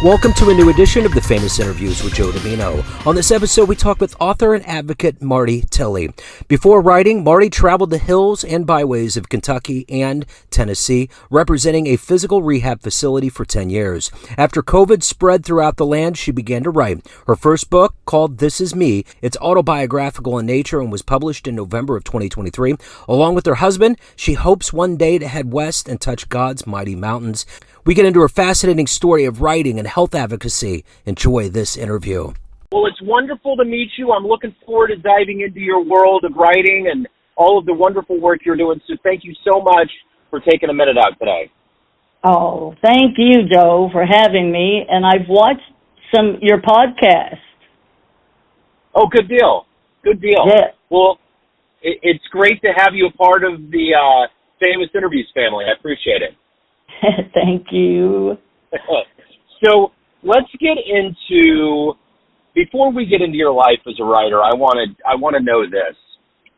Welcome to a new edition of the Famous Interviews with Joe Dimino. On this episode, we talk with author and advocate Marty Tilley. Before writing, Marty traveled the hills and byways of Kentucky and Tennessee, representing a physical rehab facility for 10 years. After COVID spread throughout the land, she began to write. Her first book, called This Is Me, it's autobiographical in nature and was published in November of 2023. Along with her husband, she hopes one day to head west and touch God's mighty mountains. We get into her fascinating story of writing and health advocacy. Enjoy this interview. Well, it's wonderful to meet you. I'm looking forward to diving into your world of writing and all of the wonderful work you're doing. So thank you so much for taking a minute out today. Oh, thank you, Joe, for having me. And I've watched your podcast. Oh, good deal. Good deal. Yeah. Well, it's great to have you a part of the Famous Interviews family. I appreciate it. Thank you. So let's get into, before we get into your life as a writer, I want to know this.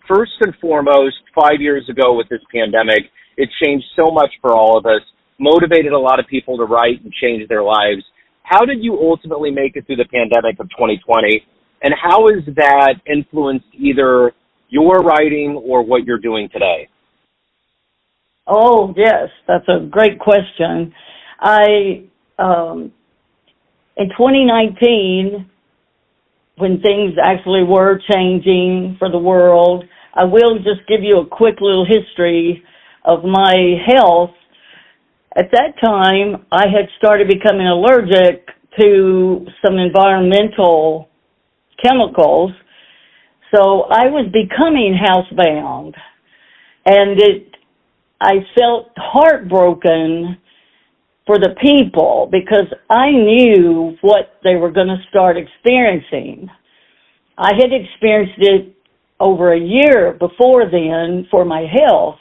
First and foremost, 5 years ago with this pandemic, it changed so much for all of us, motivated a lot of people to write and change their lives. How did you ultimately make it through the pandemic of 2020? And how has that influenced either your writing or what you're doing today? Oh, yes, that's a great question. In 2019, when things actually were changing for the world, I will just give you a quick little history of my health. At that time, I had started becoming allergic to some environmental chemicals, so I was becoming housebound, and I felt heartbroken for the people because I knew what they were going to start experiencing. I had experienced it over a year before then for my health,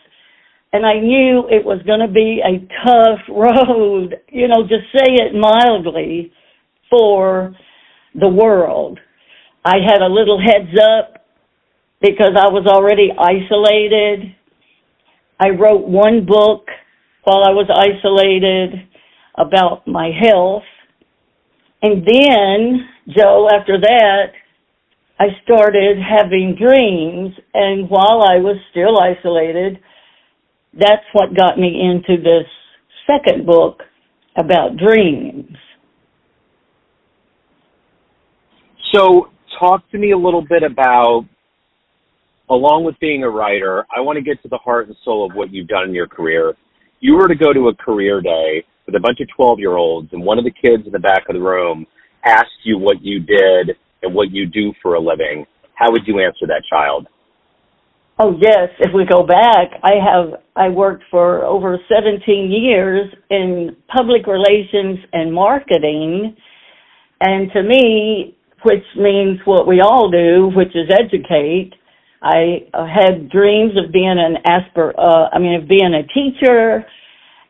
and I knew it was going to be a tough road, to say it mildly, for the world. I had a little heads up because I was already isolated. I wrote one book while I was isolated about my health. And then, Joe, after that, I started having dreams. And while I was still isolated, that's what got me into this second book about dreams. So talk to me a little bit about, along with being a writer, I want to get to the heart and soul of what you've done in your career. You were to go to a career day with a bunch of 12-year-olds, and one of the kids in the back of the room asked you what you did and what you do for a living. How would you answer that child? Oh, yes. If we go back, I worked for over 17 years in public relations and marketing, and to me, which means what we all do, which is educate, I had dreams of being of being a teacher.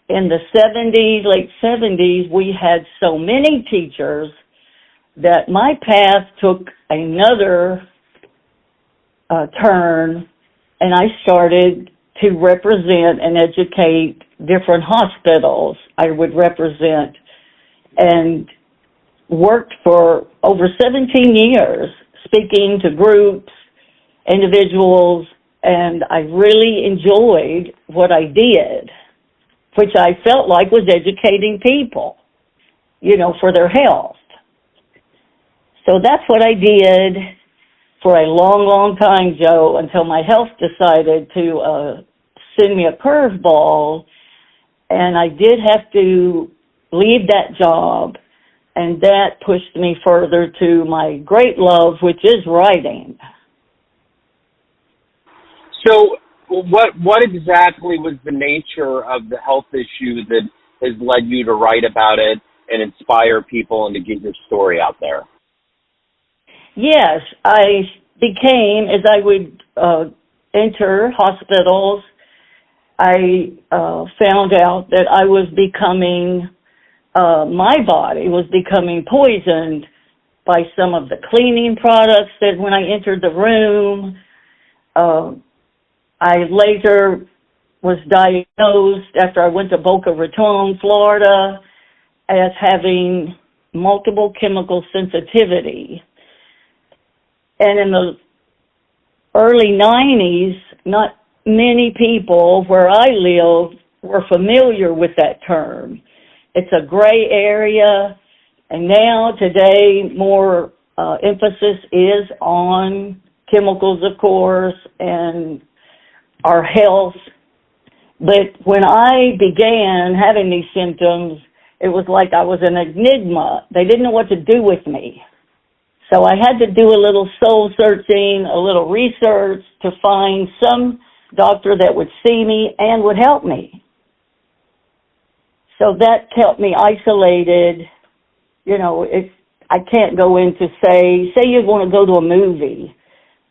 In the late 70s, we had so many teachers that my path took another turn, and I started to represent and educate different hospitals. I would represent and worked for over 17 years, speaking to groups, individuals, and I really enjoyed what I did, which I felt like was educating people, for their health. So that's what I did for a long, long time, Joe, until my health decided to send me a curveball, and I did have to leave that job, and that pushed me further to my great love, which is writing. So what exactly was the nature of the health issue that has led you to write about it and inspire people and to get your story out there? Yes, I became, as I would enter hospitals, I found out that I was becoming, my body was becoming poisoned by some of the cleaning products that when I entered the room. I later was diagnosed after I went to Boca Raton, Florida, as having multiple chemical sensitivity. And in the early 90s, not many people where I live were familiar with that term. It's a gray area, and now today more emphasis is on chemicals, of course, and our health. But when I began having these symptoms, it was like I was an enigma. They didn't know what to do with me. So I had to do a little soul searching, a little research to find some doctor that would see me and would help me. So that kept me isolated. You know, I can't go into say you want to go to a movie.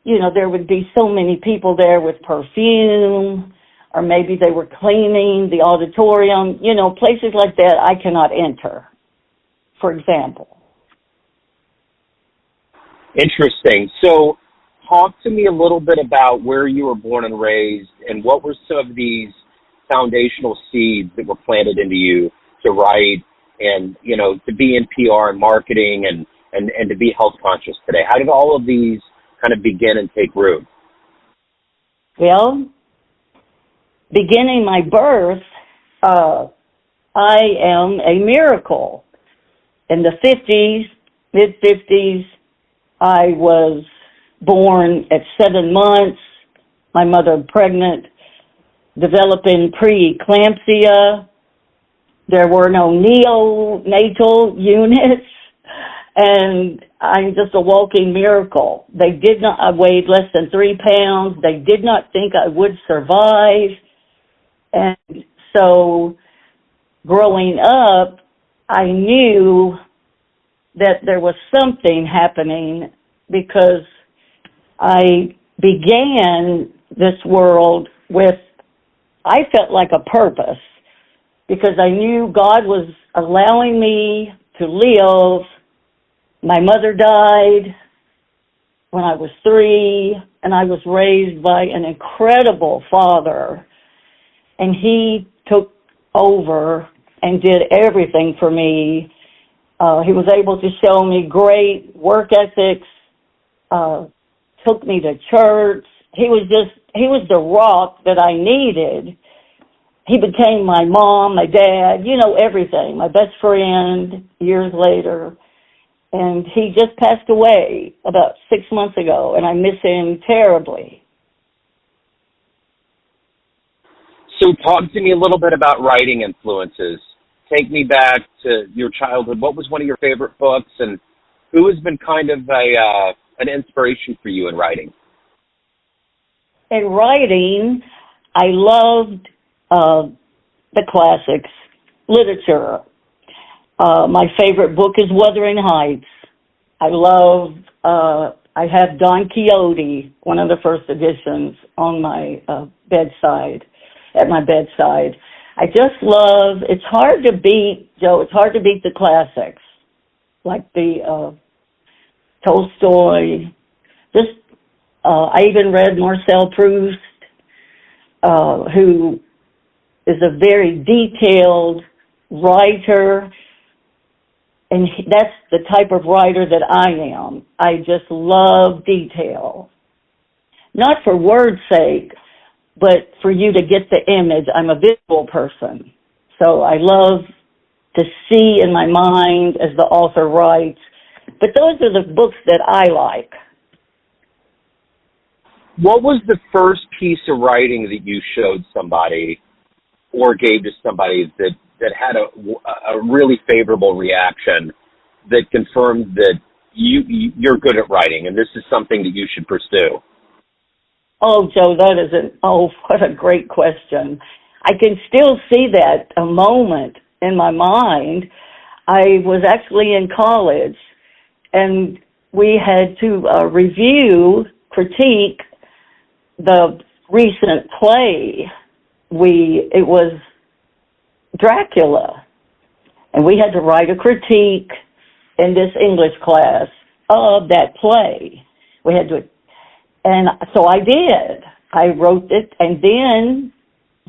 You know, there would be so many people there with perfume, or maybe they were cleaning the auditorium. You know, places like that I cannot enter, for example. Interesting. So talk to me a little bit about where you were born and raised, and what were some of these foundational seeds that were planted into you to write and, you know, to be in PR and marketing and to be health conscious today. How did all of these kind of begin and take root? Well, beginning my birth, I am a miracle. In the 50s, mid-50s, I was born at 7 months, my mother pregnant, developing preeclampsia. There were no neonatal units, and I'm just a walking miracle. I weighed less than 3 pounds. They did not think I would survive. And so growing up, I knew that there was something happening because I began this world with, I felt like a purpose, because I knew God was allowing me to live. My mother died when I was 3, and I was raised by an incredible father, and he took over and did everything for me. He was able to show me great work ethics, took me to church. He was the rock that I needed. He became my mom, my dad, you know, everything, my best friend years later. And he just passed away about 6 months ago, and I miss him terribly. So talk to me a little bit about writing influences. Take me back to your childhood. What was one of your favorite books, and who has been kind of an inspiration for you in writing? In writing, I loved the classics, literature. My favorite book is Wuthering Heights. I have Don Quixote, one of the first editions, on my bedside. I just love, it's hard to beat, Joe, it's hard to beat the classics, like the Tolstoy. I even read Marcel Proust, who is a very detailed writer, and that's the type of writer that I am. I just love detail. Not for word's sake, but for you to get the image. I'm a visual person, so I love to see in my mind as the author writes. But those are the books that I like. What was the first piece of writing that you showed somebody or gave to somebody that had a really favorable reaction that confirmed that you're good at writing and this is something that you should pursue? Oh, Joe, what a great question. I can still see that a moment in my mind. I was actually in college, and we had to critique the recent play. It was Dracula, and we had to write a critique in this English class of that play. And so I did. I wrote it, and then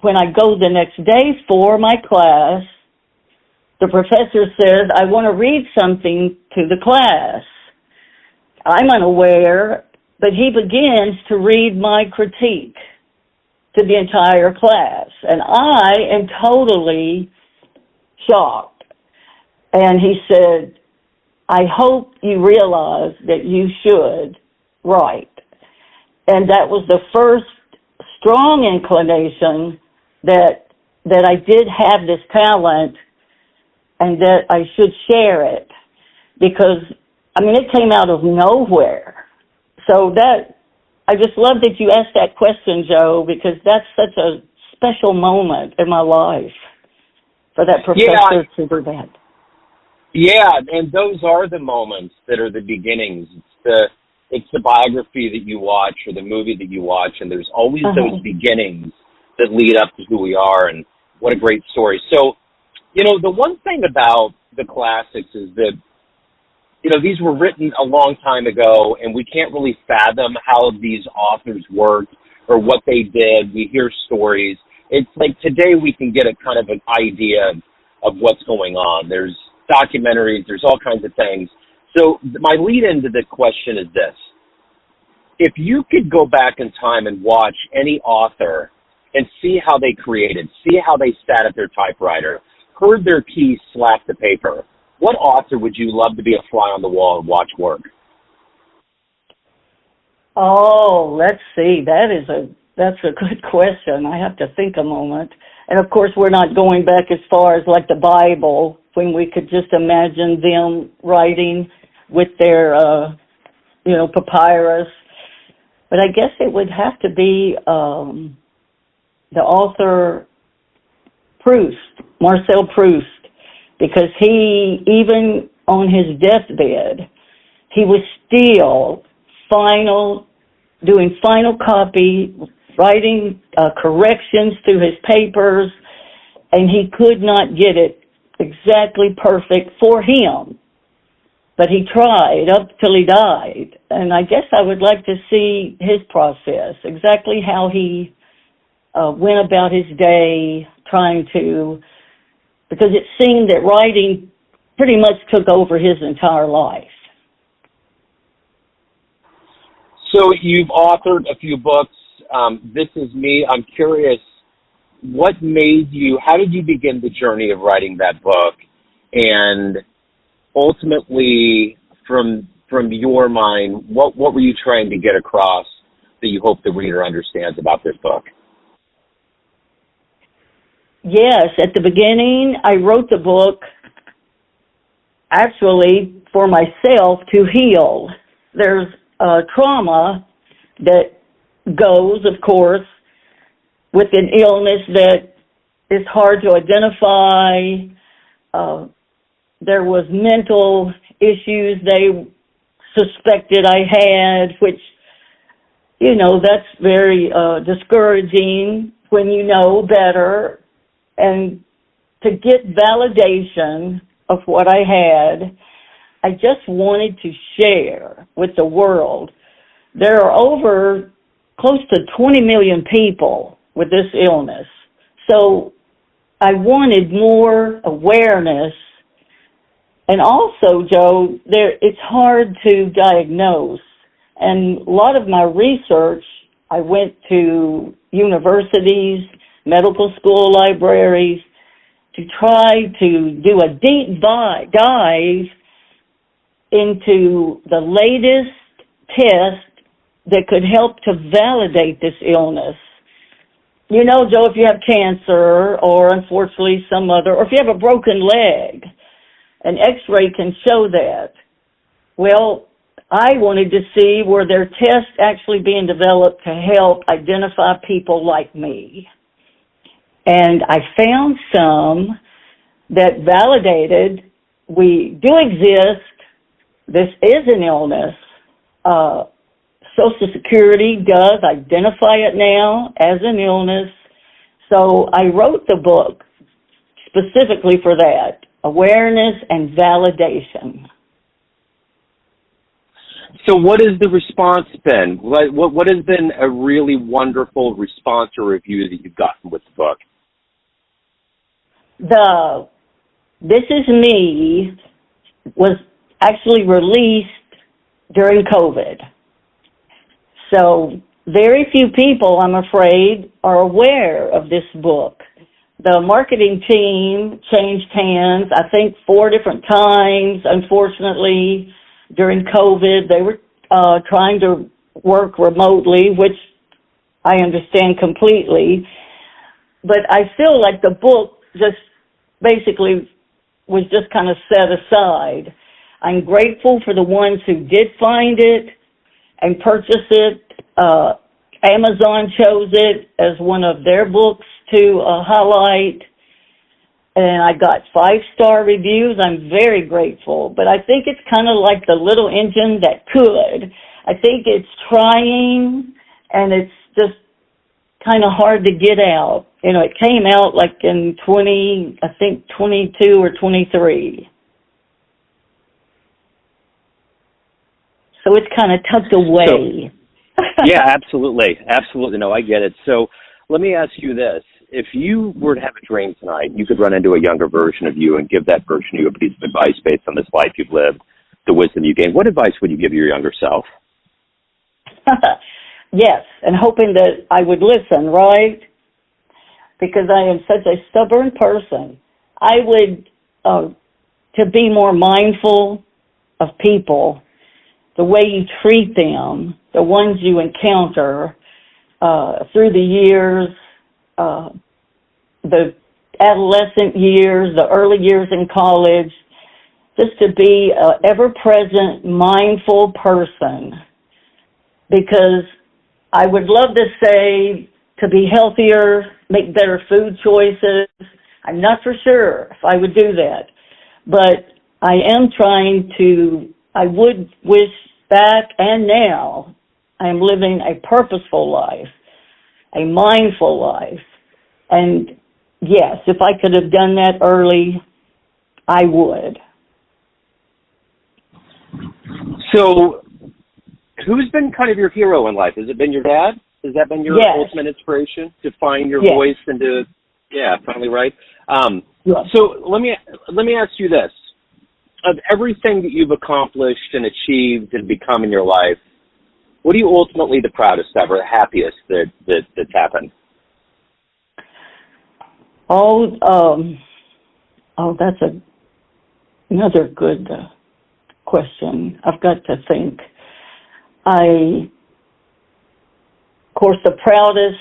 when I go the next day for my class, the professor says, I want to read something to the class. I'm unaware, but he begins to read my critique to the entire class. And I am totally shocked. And he said, I hope you realize that you should write. And that was the first strong inclination that I did have this talent and that I should share it. Because, I mean, it came out of nowhere. So I just love that you asked that question, Joe, because that's such a special moment in my life for that professor to do that. Yeah, and those are the moments that are the beginnings. It's the biography that you watch or the movie that you watch, and there's always those beginnings that lead up to who we are, and what a great story. So, you know, the one thing about the classics is that, you know, these were written a long time ago, and we can't really fathom how these authors worked or what they did. We hear stories. It's like today we can get a kind of an idea of what's going on. There's documentaries, there's all kinds of things. So my lead into the question is this. If you could go back in time and watch any author and see how they created, see how they sat at their typewriter, heard their keys slap the paper, what author would you love to be a fly on the wall and watch work? Oh, let's see. That's a good question. I have to think a moment. And of course, we're not going back as far as like the Bible, when we could just imagine them writing with their, papyrus. But I guess it would have to be the author Proust, Marcel Proust, because he, even on his deathbed, he was still doing final copy, writing corrections to his papers, and he could not get it exactly perfect for him. But he tried up till he died. And I guess I would like to see his process, exactly how he went about his day trying to, because it seemed that writing pretty much took over his entire life. So you've authored a few books. This is me. I'm curious, how did you begin the journey of writing that book? And ultimately, from your mind, what were you trying to get across that you hope the reader understands about this book? Yes, at the beginning, I wrote the book actually for myself to heal. There's trauma that goes, of course, with an illness that is hard to identify. There was mental issues they suspected I had, which, that's very discouraging when you know better. And to get validation of what I had, I just wanted to share with the world. There are over close to 20 million people with this illness. So I wanted more awareness. And also, Joe, it's hard to diagnose. And a lot of my research, I went to universities, medical school libraries, to try to do a deep dive into the latest test that could help to validate this illness. Joe, if you have cancer or unfortunately or if you have a broken leg, an x-ray can show that. Well, I wanted to see were there tests actually being developed to help identify people like me. And I found some that validated we do exist. This is an illness. Social Security does identify it now as an illness. So I wrote the book specifically for that, awareness and validation. So what has the response been? What has been a really wonderful response or review that you've gotten with the book? This Is Me was actually released during COVID. So very few people, I'm afraid, are aware of this book. The marketing team changed hands, I think, 4 different times. Unfortunately, during COVID, they were trying to work remotely, which I understand completely. But I feel like the book just basically was just kind of set aside. I'm grateful for the ones who did find it and purchase it. Amazon chose it as one of their books to highlight, and I got 5-star reviews. I'm very grateful, but I think it's kind of like the little engine that could. I think it's trying, and it's just kind of hard to get out. You know, it came out like in 22 or 23. So it's kind of tucked away. Yeah, absolutely. Absolutely. No, I get it. So let me ask you this. If you were to have a dream tonight, you could run into a younger version of you and give that version of you a piece of advice based on this life you've lived, the wisdom you gained. What advice would you give your younger self? Yes, and hoping that I would listen, right? Because I am such a stubborn person. I would, to be more mindful of people, the way you treat them, the ones you encounter through the years, the adolescent years, the early years in college, just to be an ever-present, mindful person. Because I would love to say to be healthier, make better food choices. I'm not for sure if I would do that. But I am trying to, I would wish back and now I am living a purposeful life, a mindful life. And yes, if I could have done that early, I would. So who's been kind of your hero in life? Has it been your dad? Has that been your ultimate inspiration to find your voice and to, finally right? So let me ask you this. Of everything that you've accomplished and achieved and become in your life, what are you ultimately the proudest of or the happiest that's happened? That's another good question. I've got to think. Of course, the proudest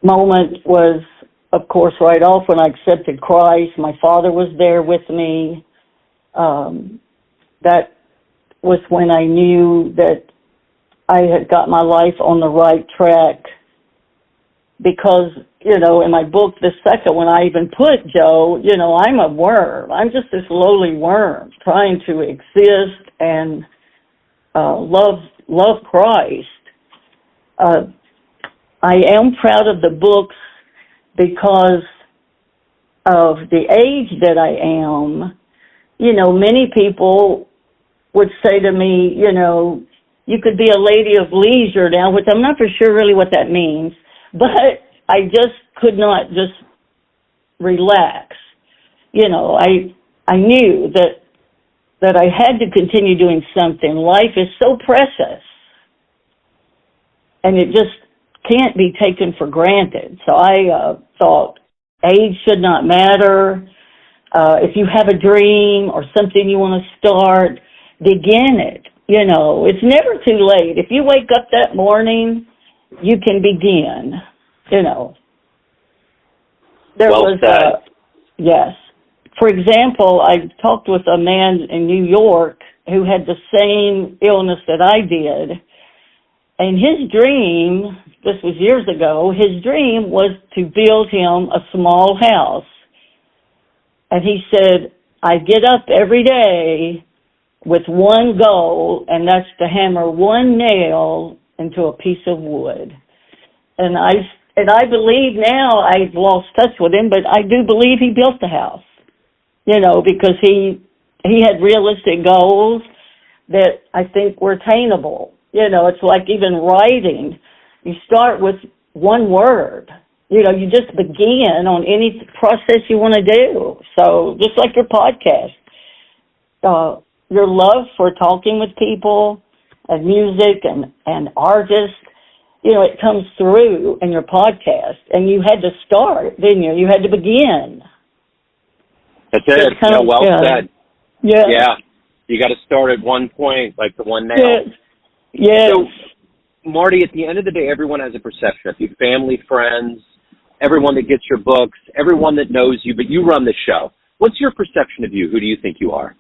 moment was, of course, right off when I accepted Christ. My father was there with me. That was when I knew that I had got my life on the right track. Because, in my book, the second one, I even put, Joe, I'm a worm. I'm just this lowly worm trying to exist and love Christ. I am proud of the books because of the age that I am. Many people would say to me, you could be a lady of leisure now, which I'm not for sure really what that means, but I just could not just relax. I knew that I had to continue doing something. Life is so precious, and it just can't be taken for granted. So I thought age should not matter. If you have a dream or something you want to start, begin it. It's never too late. If you wake up that morning, you can begin. There was yes. For example, I talked with a man in New York who had the same illness that I did. And his dream, this was years ago, his dream was to build him a small house. And he said, I get up every day with one goal, and that's to hammer one nail into a piece of wood. And I believe now, I've lost touch with him, but I do believe he built the house, because he had realistic goals that I think were attainable. It's like even writing. You start with one word, you just begin on any process you want to do. So just like your podcast, your love for talking with people and music and artists, it comes through in your podcast. And you had to start, didn't you? You had to begin. That's it. Well said. Yeah. Yeah. You got to start at one point, like the one now. Yes. So, Marty, at the end of the day, everyone has a perception of you. Family, friends, everyone that gets your books, everyone that knows you, but you run the show. What's your perception of you? Who do you think you are?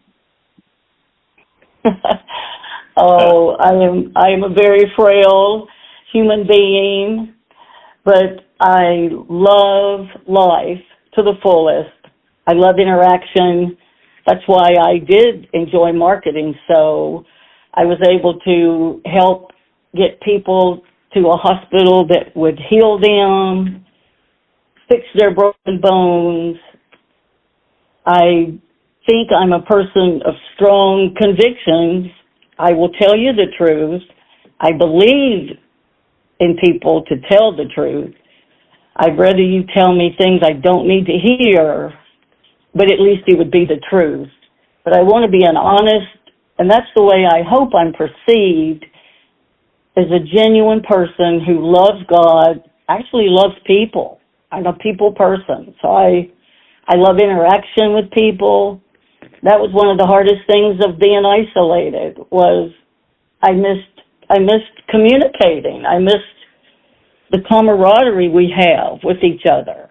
I am a very frail human being, but I love life to the fullest. I love interaction. That's why I did enjoy marketing. So I was able to help get people to a hospital that would heal them, fix their broken bones. I think I'm a person of strong convictions. I will tell you the truth. I believe in people to tell the truth. I'd rather you tell me things I don't need to hear, but at least it would be the truth. But I want to be an honest, and that's the way I hope I'm perceived, as a genuine person who loves God, actually loves people. I'm a people person, so I love interaction with people. That was one of the hardest things of being isolated, was I missed communicating. I missed the camaraderie we have with each other.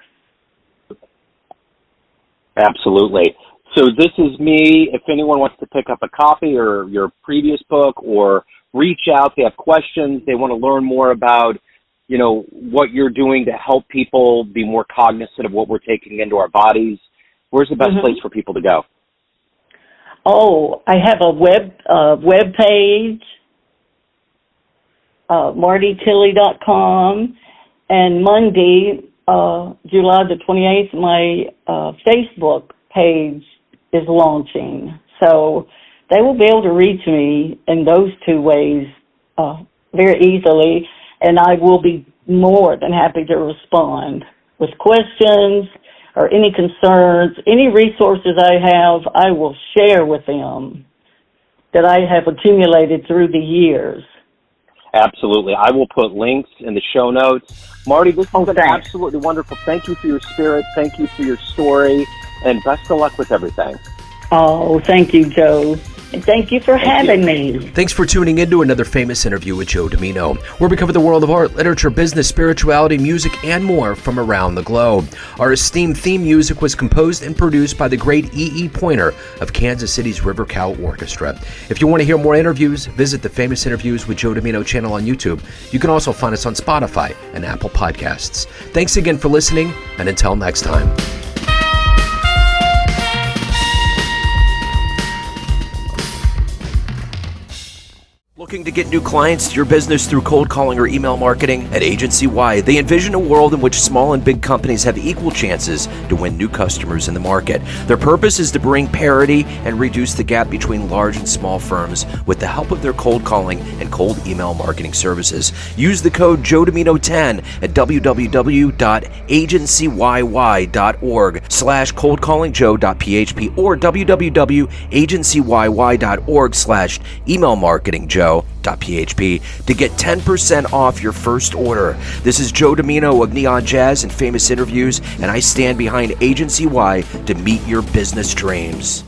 Absolutely. So this is me. If anyone wants to pick up a copy or your previous book, or reach out, they have questions, they want to learn more about, what you're doing to help people be more cognizant of what we're taking into our bodies, where's the best place for people to go? Oh, I have a web page, martytilley.com, and Monday, July the 28th, my Facebook page is launching. So they will be able to reach me in those two ways very easily, and I will be more than happy to respond with questions or any concerns. Any resources I have, I will share with them that I have accumulated through the years. Absolutely. I will put links in the show notes. Marty, this has been absolutely wonderful. Thank you for your spirit. Thank you for your story. And best of luck with everything. Oh, thank you, Joe. And thank you for having me. Thanks for tuning in to another famous interview with Joe Dimino, where we cover the world of art, literature, business, spirituality, music, and more from around the globe. Our esteemed theme music was composed and produced by the great E.E. Pointer of Kansas City's River Cow Orchestra. If you want to hear more interviews, visit the Famous Interviews with Joe Dimino channel on YouTube. You can also find us on Spotify and Apple Podcasts. Thanks again for listening, and until next time. Looking to get new clients to your business through cold calling or email marketing? At Agency Y, they envision a world in which small and big companies have equal chances to win new customers in the market. Their purpose is to bring parity and reduce the gap between large and small firms with the help of their cold calling and cold email marketing services. Use the code JOEDIMINO10 at www.agencyyy.org/coldcallingjoe.php or www.agencyyy.org/emailmarketingjoe.php to get 10% off your first order. This is Joe Dimino of Neon Jazz and Famous Interviews, and I stand behind Agency Y to meet your business dreams.